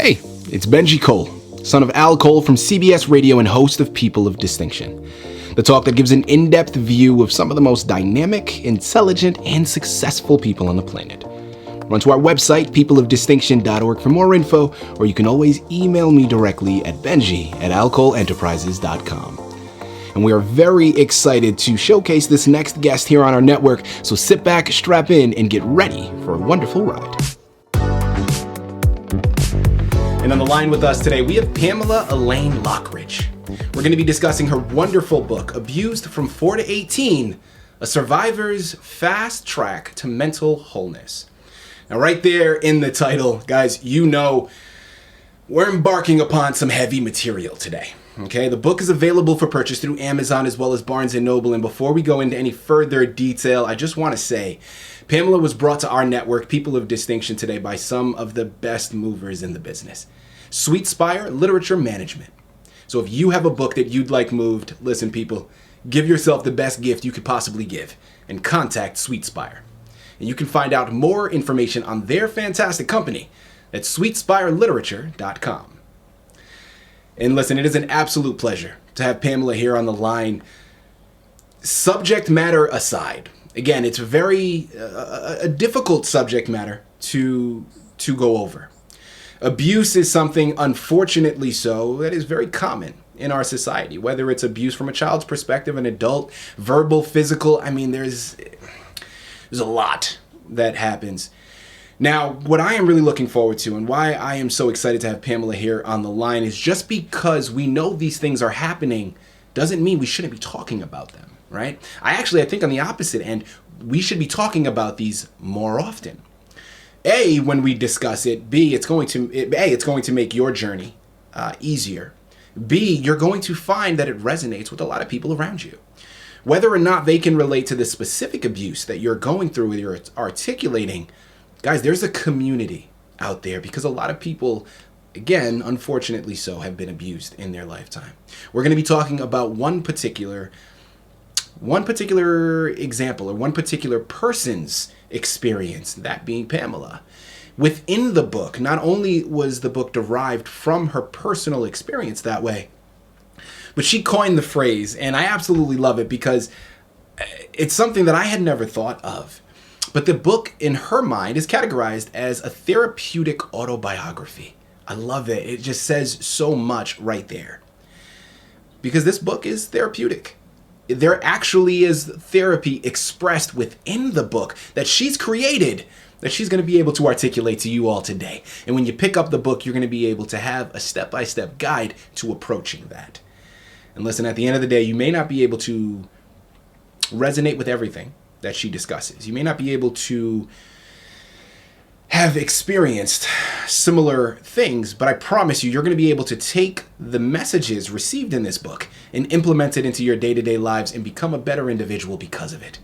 Hey, it's Benji Cole, son of Al Cole from CBS Radio and host of People of Distinction, the talk that gives an in-depth view of some of the most dynamic, intelligent, and successful people on the planet. Run to our website, peopleofdistinction.org, for more info, or you can always email me directly at benji@alcoleenterprises.com. And we are very excited to showcase this next guest here on our network, so sit back, strap in, and get ready for a wonderful ride. And on the line with us today, we have Pamela Elaine Lockridge. We're going to be discussing her wonderful book, Abused from 4 to 18, A Survivor's Fast Track to Mental Wholeness. Now, right there in the title, guys, you know we're embarking upon some heavy material today. Okay, the book is available for purchase through Amazon as well as Barnes & Noble. And before we go into any further detail, I just want to say, Pamela was brought to our network, People of Distinction, today by some of the best movers in the business. Sweet Spire Literature Management. So if you have a book that you'd like moved, listen, people, give yourself the best gift you could possibly give and contact Sweet Spire. And you can find out more information on their fantastic company at sweetspireliterature.com. And listen, it is an absolute pleasure to have Pamela here on the line. Subject matter aside, again, it's a difficult subject matter to go over. Abuse is something, unfortunately so, that is very common in our society, whether it's abuse from a child's perspective, an adult, verbal, physical. I mean, there's a lot that happens. Now, what I am really looking forward to and why I am so excited to have Pamela here on the line is just because we know these things are happening doesn't mean we shouldn't be talking about them, right? I think on the opposite end, we should be talking about these more often. A, when we discuss it. B, it's going to make your journey easier. B, you're going to find that it resonates with a lot of people around you. Whether or not they can relate to the specific abuse that you're going through, you're articulating, guys, there's a community out there because a lot of people, again, unfortunately so, have been abused in their lifetime. We're going to be talking about one particular example or one particular person's experience, that being Pamela. Within the book, not only was the book derived from her personal experience that way, but she coined the phrase, and I absolutely love it because it's something that I had never thought of. But the book, in her mind, is categorized as a therapeutic autobiography. I love it. It just says so much right there. Because this book is therapeutic. There actually is therapy expressed within the book that she's created that she's going to be able to articulate to you all today. And when you pick up the book, you're going to be able to have a step-by-step guide to approaching that. And listen, at the end of the day, you may not be able to resonate with everything that she discusses. You may not be able to have experienced similar things, but I promise you're going to be able to take the messages received in this book and implement it into your day-to-day lives and become a better individual because of it.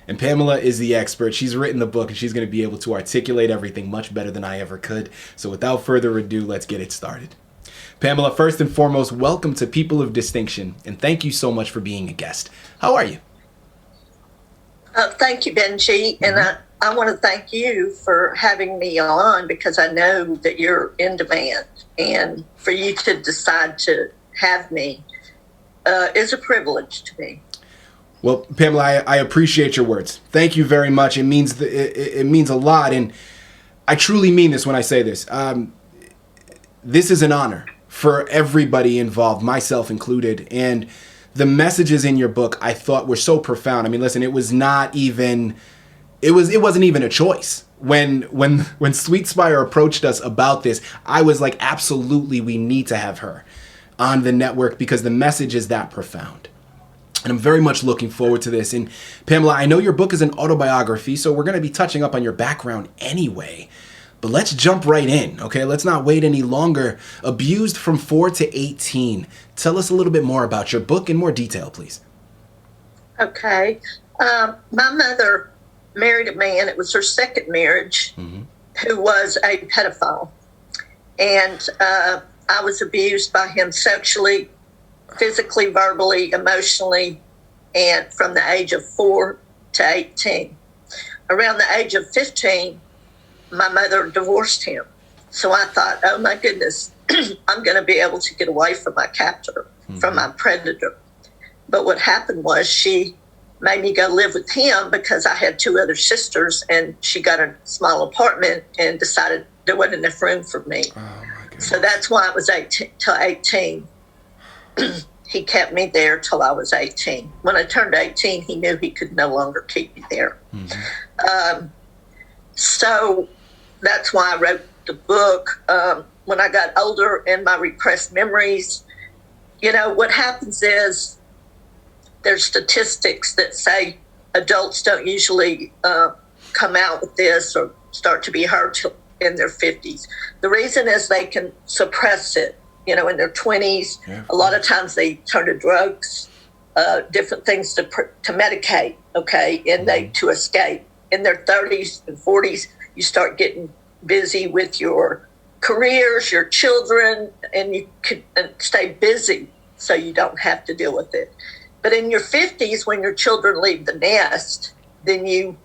And Pamela is the expert. She's written the book and she's going to be able to articulate everything much better than I ever could. So without further ado, let's get it started. Pamela, first and foremost, welcome to People of Distinction, and thank you so much for being a guest. How are you? Thank you, Benji, and I want to thank you for having me on because I know that you're in demand, and for you to decide to have me is a privilege to me. Well, Pamela, I appreciate your words. Thank you very much. It means it means a lot, and I truly mean this when I say this. This is an honor for everybody involved, myself included, and the messages in your book I thought were so profound. I mean, listen, it wasn't even a choice. When Sweet Spire approached us about this, I was like, absolutely, we need to have her on the network because the message is that profound. And I'm very much looking forward to this. And Pamela, I know your book is an autobiography, so we're going to be touching up on your background anyway. But let's jump right in, okay? Let's not wait any longer. Abused from 4 to 18. Tell us a little bit more about your book in more detail, please. Okay. My mother married a man, it was her second marriage, who was a pedophile. And I was abused by him sexually, physically, verbally, emotionally, and from the age of 4 to 18. Around the age of 15, my mother divorced him. So I thought, oh my goodness, I'm going to be able to get away from my captor, from my predator. But what happened was she made me go live with him because I had 2 other sisters, and she got a small apartment and decided there wasn't enough room for me. Oh my goodness. So that's why I was 18 till 18. He kept me there till I was 18. When I turned 18, he knew he could no longer keep me there. So that's why I wrote the book. When I got older and my repressed memories, what happens is there's statistics that say adults don't usually come out with this or start to be hurt till in their 50s. The reason is they can suppress it, in their 20s. Yeah. A lot of times they turn to drugs, different things to medicate, okay, and to escape. In their 30s and 40s, you start getting busy with your careers, your children, and you can stay busy so you don't have to deal with it. But in your 50s, when your children leave the nest, then you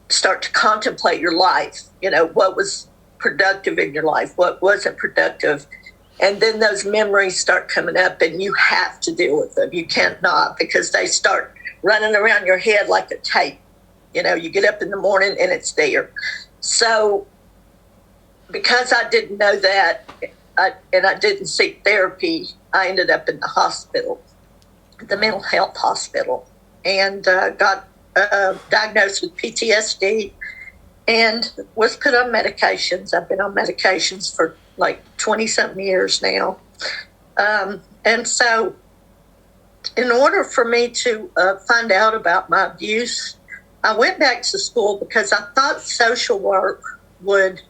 start to contemplate your life, what was productive in your life, what wasn't productive. And then those memories start coming up and you have to deal with them. You can't not, because they start running around your head like a tape. You get up in the morning and it's there. So because I didn't know that and I didn't seek therapy, I ended up in the hospital, the mental health hospital, and got diagnosed with PTSD and was put on medications. I've been on medications for like 20-something years now. And so in order for me to find out about my abuse, I went back to school because I thought social work would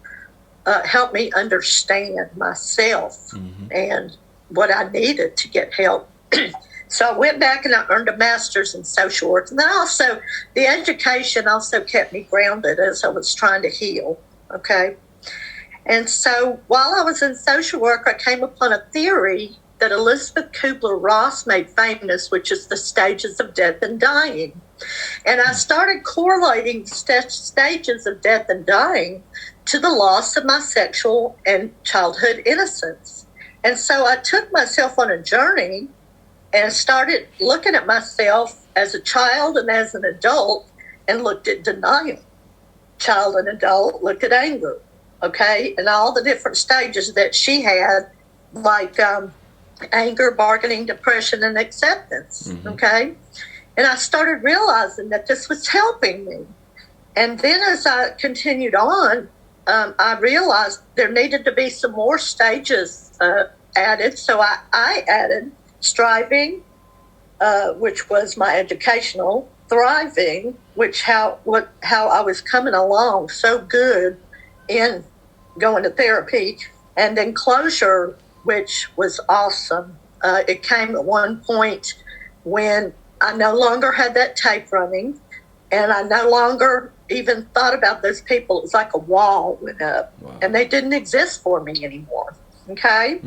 help me understand myself and what I needed to get help. So I went back and I earned a master's in social work. And then also, the education also kept me grounded as I was trying to heal, okay? And so while I was in social work, I came upon a theory that Elizabeth Kubler-Ross made famous, which is the stages of death and dying. And I started correlating stages of death and dying to the loss of my sexual and childhood innocence. And so I took myself on a journey and started looking at myself as a child and as an adult and looked at denial. Child and adult, looked at anger, okay? And all the different stages that she had, like anger, bargaining, depression, and acceptance, okay? And I started realizing that this was helping me. And then as I continued on, I realized there needed to be some more stages added. So I added striving, which was my educational, thriving, which how I was coming along so good in going to therapy, and then closure, which was awesome. It came at one point when I no longer had that tape running, and I no longer even thought about those people. It was like a wall went up, and they didn't exist for me anymore. Okay?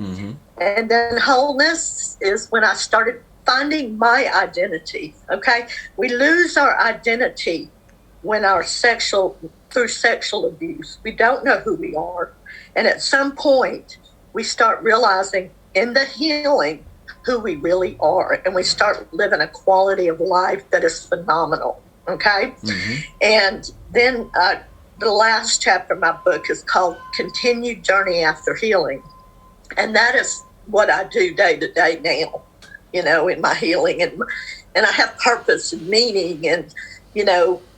And then wholeness is when I started finding my identity. Okay? We lose our identity when through sexual abuse. We don't know who we are. And at some point, we start realizing in the healing who we really are. And we start living a quality of life that is phenomenal. Okay? And then the last chapter of my book is called Continued Journey After Healing. And that is what I do day to day now, in my healing. And I have purpose and meaning. And,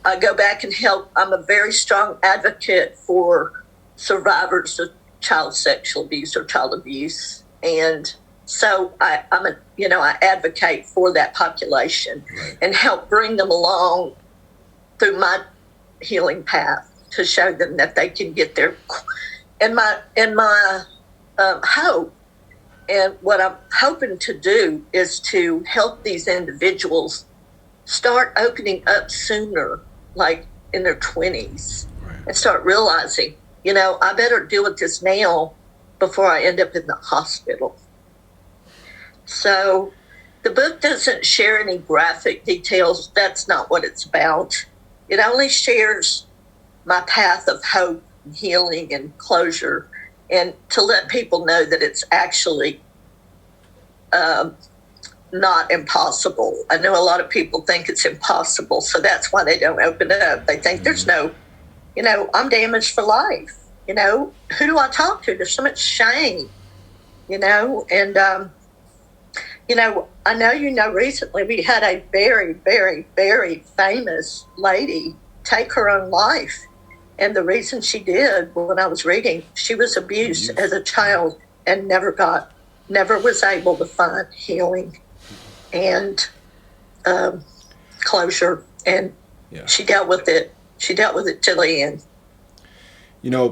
I go back and help. I'm a very strong advocate for survivors of child sexual abuse or child abuse. And so I advocate for that population and help bring them along through my healing path to show them that they can get there. And my hope, and what I'm hoping to do, is to help these individuals start opening up sooner, like in their 20s, and start realizing, I better deal with this now before I end up in the hospital. So the book doesn't share any graphic details. That's not what it's about. It only shares my path of hope and healing and closure and to let people know that it's actually not impossible. I know a lot of people think it's impossible, so that's why they don't open up. They think there's no, I'm damaged for life. Who do I talk to? There's so much shame, and, I know, recently we had a very, very, very famous lady take her own life. And the reason she did, when I was reading, she was abused as a child and never was able to find healing and closure. And she dealt with it. She dealt with it till the end.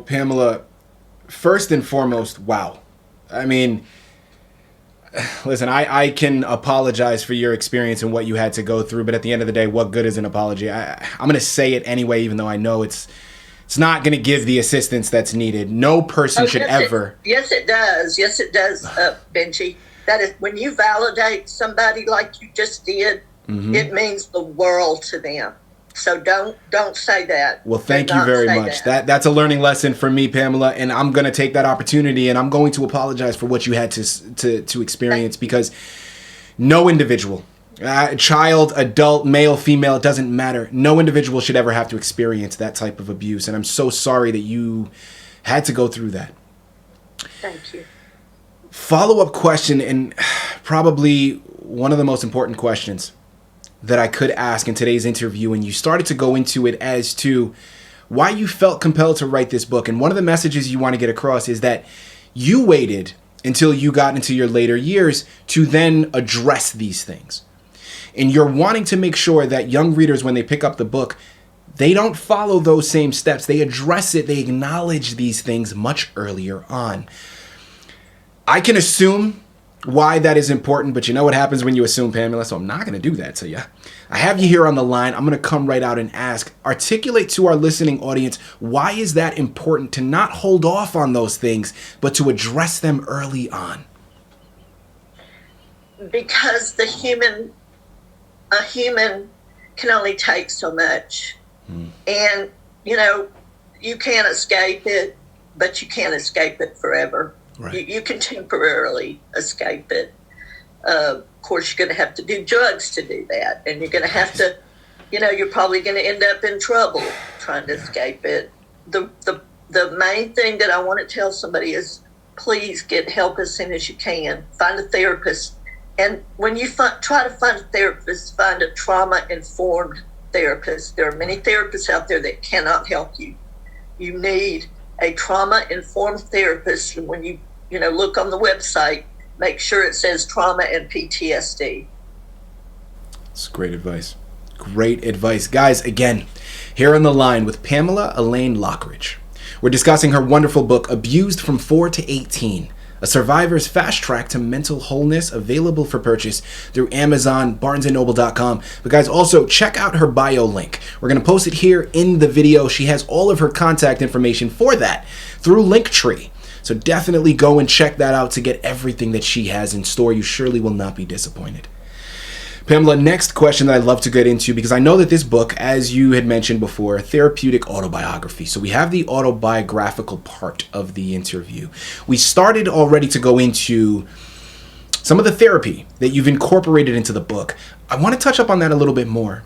Pamela, first and foremost, wow. I mean, listen, I can apologize for your experience and what you had to go through, but at the end of the day, what good is an apology? I'm going to say it anyway, even though I know it's not going to give the assistance that's needed. No person should ever. Yes, it does. Yes, it does, Benji. That is, when you validate somebody like you just did, it means the world to them. So don't say that. Well, thank you very much. That's a learning lesson for me, Pamela, and I'm going to take that opportunity and I'm going to apologize for what you had to experience, because no individual, child, adult, male, female, it doesn't matter. No individual should ever have to experience that type of abuse, and I'm so sorry that you had to go through that. Thank you. Follow-up question, and probably one of the most important questions that I could ask in today's interview, and you started to go into it as to why you felt compelled to write this book. And one of the messages you want to get across is that you waited until you got into your later years to then address these things. And you're wanting to make sure that young readers, when they pick up the book, they don't follow those same steps. They address it. They acknowledge these things much earlier on. I can assume why that is important, but you know what happens when you assume, Pamela, so I'm not going to do that to you. I have you here on the line. I'm going to come right out and ask, articulate to our listening audience, why is that important to not hold off on those things, but to address them early on? Because a human can only take so much. And, you can't escape it, but you can't escape it forever. Right. You can temporarily escape it. Of course, you're going to have to do drugs to do that. And you're going to have to, you're probably going to end up in trouble trying to escape it. The main thing that I want to tell somebody is, please get help as soon as you can. Find a therapist. And when you try to find a therapist, find a trauma-informed therapist. There are many therapists out there that cannot help you. You need a trauma-informed therapist. And when you look on the website, make sure it says trauma and PTSD. That's great advice. Great advice. Guys, again, here on the line with Pamela Elaine Lockridge. We're discussing her wonderful book, Abused from 4 to 18, a survivor's fast track to mental wholeness, available for purchase through Amazon, BarnesandNoble.com. But guys, also check out her bio link. We're going to post it here in the video. She has all of her contact information for that through Linktree. So definitely go and check that out to get everything that she has in store. You surely will not be disappointed. Pamela, next question that I'd love to get into, because I know that this book, as you had mentioned before, a therapeutic autobiography. So we have the autobiographical part of the interview. We started already to go into some of the therapy that you've incorporated into the book. I want to touch up on that a little bit more.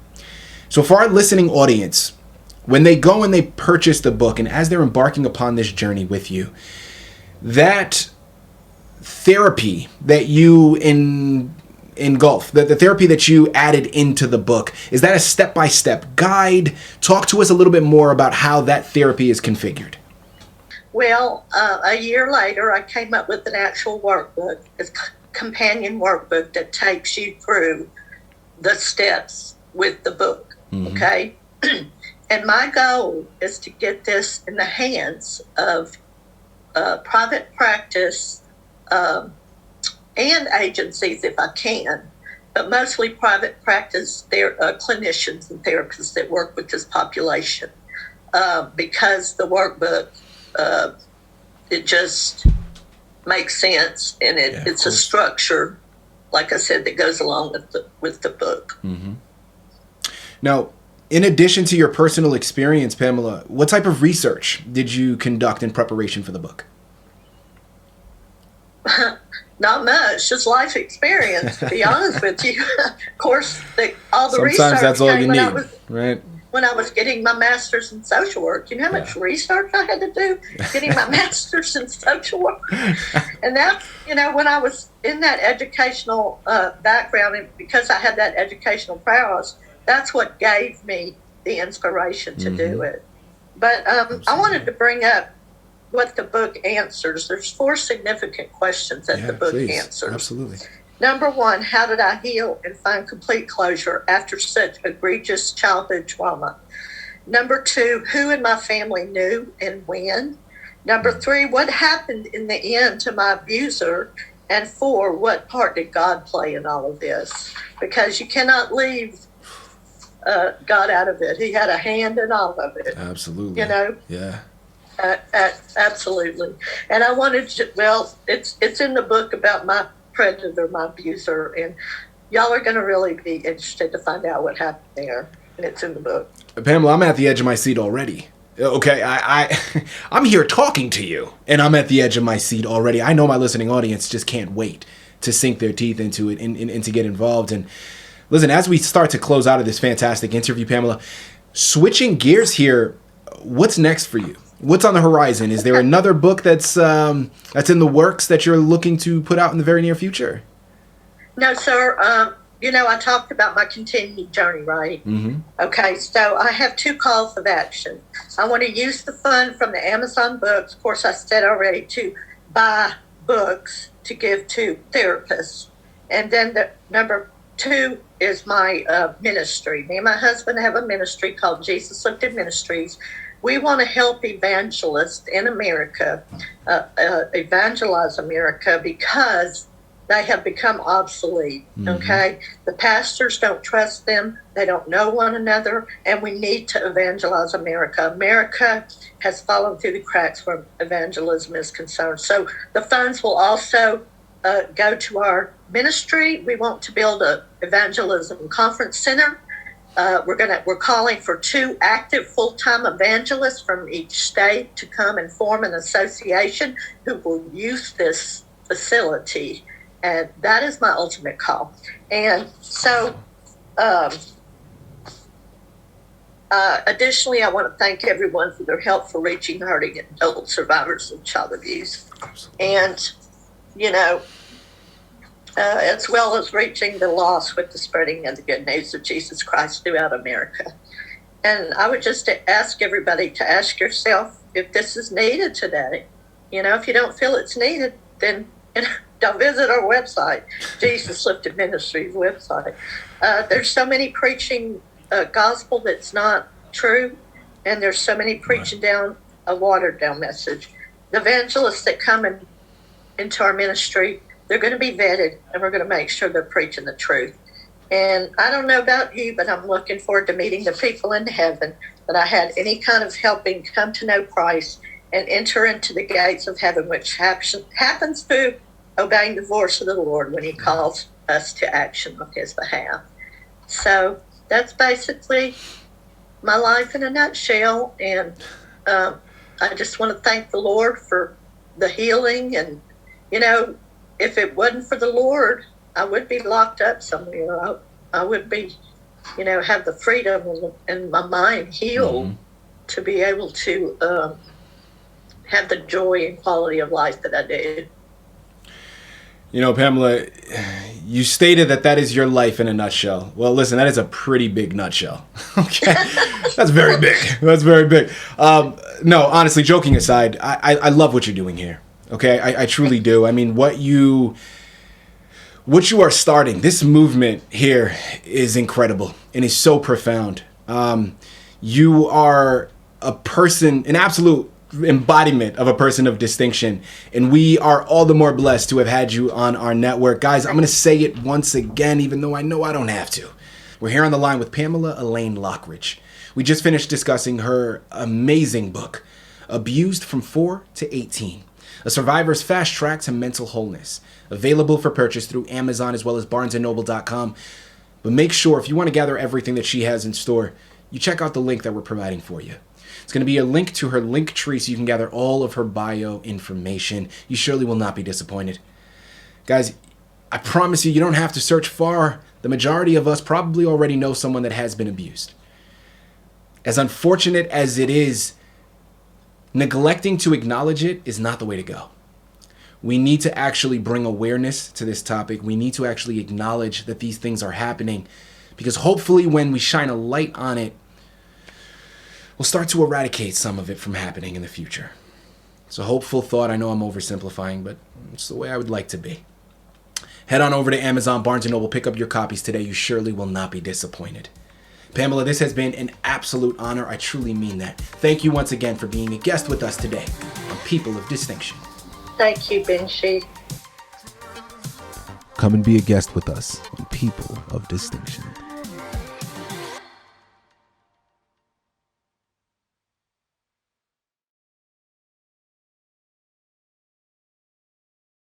So for our listening audience, when they go and they purchase the book, and as they're embarking upon this journey with you, that therapy that you engulf, the therapy that you added into the book, is that a step-by-step guide? Talk to us a little bit more about how that therapy is configured. Well, a year later, I came up with an actual workbook, a companion workbook that takes you through the steps with the book, okay? And my goal is to get this in the hands of private practice and agencies if I can, but mostly private practice clinicians and therapists that work with this population, because the workbook, it just makes sense, and it's a structure, like I said, that goes along with the book. Now, in addition to your personal experience, Pamela, what type of research did you conduct in preparation for the book? Not much, just life experience, to be honest with you. Of course, all the Sometimes research that's all came you when need, right? when I was getting my master's in social work. You know how much research I had to do getting my master's in social work? And that, when I was in that educational background, and because I had that educational prowess, that's what gave me the inspiration to do it. But I wanted to bring up what the book answers. There's 4 significant questions that the book answers. Absolutely. Number 1, how did I heal and find complete closure after such egregious childhood trauma? Number 2, who in my family knew and when? Number 3, what happened in the end to my abuser? And 4, what part did God play in all of this? Because you cannot leave God out of it. He had a hand in all of it. Absolutely. Yeah. Absolutely. And I wanted to, it's in the book about my predator, my abuser, and y'all are going to really be interested to find out what happened there. And it's in the book. Pamela, I'm at the edge of my seat already. Okay, I'm here talking to you, and I'm at the edge of my seat already. I know my listening audience just can't wait to sink their teeth into it and to get involved. And listen, as we start to close out of this fantastic interview, Pamela, switching gears here, what's next for you? What's on the horizon? Is there another book that's in the works that you're looking to put out in the very near future? No, sir. I talked about my continued journey, right? Mm-hmm. Okay, so I have 2 calls of action. I want to use the fund from the Amazon books. Of course, I said already to buy books to give to therapists. And then the number 2 is my ministry. Me and my husband have a ministry called Jesus Lifted Ministries. We want to help evangelists in America evangelize America because they have become obsolete, okay? The pastors don't trust them. They don't know one another, and we need to evangelize America. America has fallen through the cracks where evangelism is concerned. So the funds will also go to our ministry. We want to build an evangelism conference center. We're calling for 2 active full-time evangelists from each state to come and form an association who will use this facility. And that is my ultimate call. And so, additionally, I want to thank everyone for their help for reaching hurting adult survivors of child abuse. Absolutely. And, as well as reaching the lost with the spreading of the good news of Jesus Christ throughout America. And I would just ask everybody to ask yourself if this is needed today. If you don't feel it's needed, then don't visit our website, Jesus Lifted Ministries website. There's so many preaching gospel that's not true, and there's so many preaching down a watered down message. The evangelists that come into our ministry, they're going to be vetted, and we're going to make sure they're preaching the truth. And I don't know about you, but I'm looking forward to meeting the people in heaven that I had any kind of helping come to know Christ and enter into the gates of heaven, which happens through obeying the voice of the Lord when he calls us to action on his behalf. So that's basically my life in a nutshell. And I just want to thank the Lord for the healing. And, if it wasn't for the Lord, I would be locked up somewhere. I would be, have the freedom and my mind healed to be able to have the joy and quality of life that I did. Pamela, you stated that is your life in a nutshell. Well, listen, that is a pretty big nutshell. Okay, that's very big. That's very big. No, honestly, joking aside, I love what you're doing here. Okay, I truly do. I mean, what you are starting, this movement here is incredible and is so profound. You are a person, an absolute embodiment of a person of distinction, and we are all the more blessed to have had you on our network. Guys, I'm going to say it once again, even though I know I don't have to. We're here on the line with Pamela Elaine Lockridge. We just finished discussing her amazing book, Abused from 4 to 18, a survivor's fast track to mental wholeness, available for purchase through Amazon as well as barnesandnoble.com. But make sure, if you want to gather everything that she has in store, you check out the link that we're providing for you. It's going to be a link to her Linktree so you can gather all of her bio information. You surely will not be disappointed. Guys, I promise you, you don't have to search far. The majority of us probably already know someone that has been abused. As unfortunate as it is, neglecting to acknowledge it is not the way to go. We need to actually bring awareness to this topic. We need to actually acknowledge that these things are happening, because hopefully when we shine a light on it, we'll start to eradicate some of it from happening in the future. It's a hopeful thought. I know I'm oversimplifying, but it's the way I would like to be. Head on over to Amazon, Barnes & Noble, pick up your copies today. You surely will not be disappointed. Pamela, this has been an absolute honor. I truly mean that. Thank you once again for being a guest with us today on People of Distinction. Thank you, Benji. Come and be a guest with us on People of Distinction.